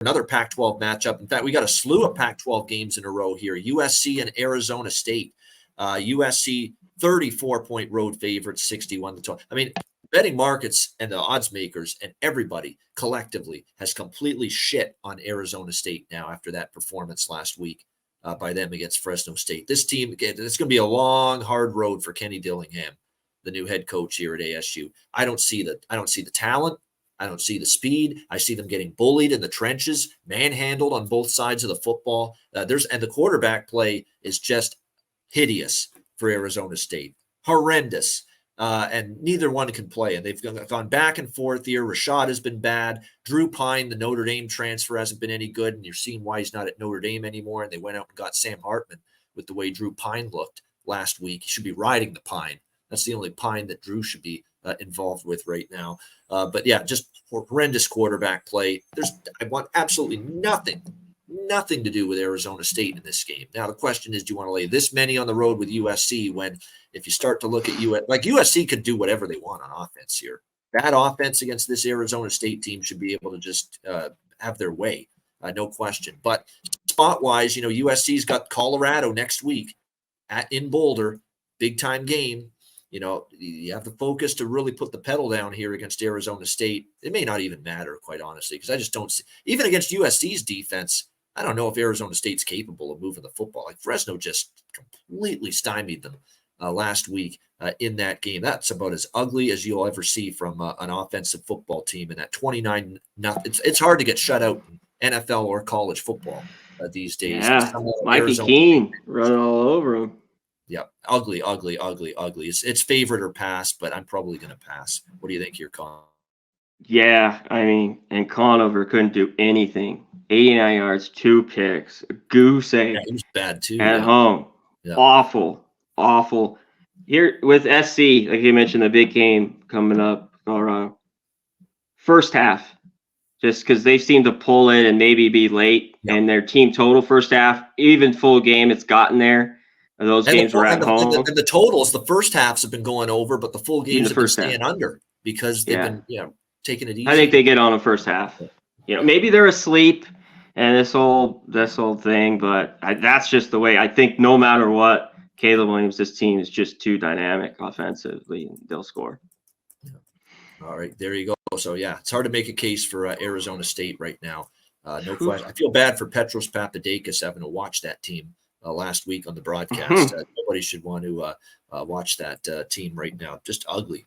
another Pac-12 matchup. In fact, we got a slew of Pac-12 games in a row here. USC and Arizona State. USC 34-point road favorites, 61-12. I mean, betting markets and the odds makers and everybody collectively has completely shit on Arizona State now after that performance last week by them against Fresno State. This team, again, it's going to be a long, hard road for Kenny Dillingham, the new head coach here at ASU. I don't see the talent. I don't see the speed. I see them getting bullied in the trenches, manhandled on both sides of the football. And the quarterback play is just hideous for Arizona State. Horrendous. And neither one can play. And they've gone back and forth here. Rashad has been bad. Drew Pine, the Notre Dame transfer, hasn't been any good. And you're seeing why he's not at Notre Dame anymore. And they went out and got Sam Hartman with the way Drew Pine looked last week. He should be riding the Pine. That's the only Pine that Drew should be involved with right now. But yeah, just horrendous quarterback play. I want absolutely nothing to do with Arizona State in this game. Now, the question is, do you want to lay this many on the road with USC when if you start to look at USC could do whatever they want on offense here. That offense against this Arizona State team should be able to just have their way, no question. But spot-wise, USC's got Colorado next week in Boulder, big-time game. You have the focus to really put the pedal down here against Arizona State. It may not even matter, quite honestly, because I just don't see – even against USC's defense, I don't know if Arizona State's capable of moving the football. Like Fresno just completely stymied them last week in that game. That's about as ugly as you'll ever see from an offensive football team. And that 29-0, it's hard to get shut out in NFL or college football these days. Yeah, Mikey Keene running all over them. Yeah, ugly. It's favorite or pass, but I'm probably going to pass. What do you think here, Conor? Yeah, I mean, and Conover couldn't do anything. 89 yards, 2 picks, a goose egg. Yeah, he was bad too. At home. Yeah. Awful. Here with SC, like you mentioned, the big game coming up, Colorado. First half, just because they seem to pull it and maybe be late, and their team total first half, even full game, it's gotten there. Those games were at home. And the totals, the first halves have been going over, but the full games have been staying under because they've been, taking it easy. I think they get on the first half. Maybe they're asleep and this whole thing, but that's just the way. I think no matter what, Caleb Williams, this team is just too dynamic offensively, and they'll score. All right, there you go. So, it's hard to make a case for Arizona State right now. No question. I feel bad for Petros Papadakis having to watch that team last week on the broadcast. Nobody should want to watch that team right now. Just ugly.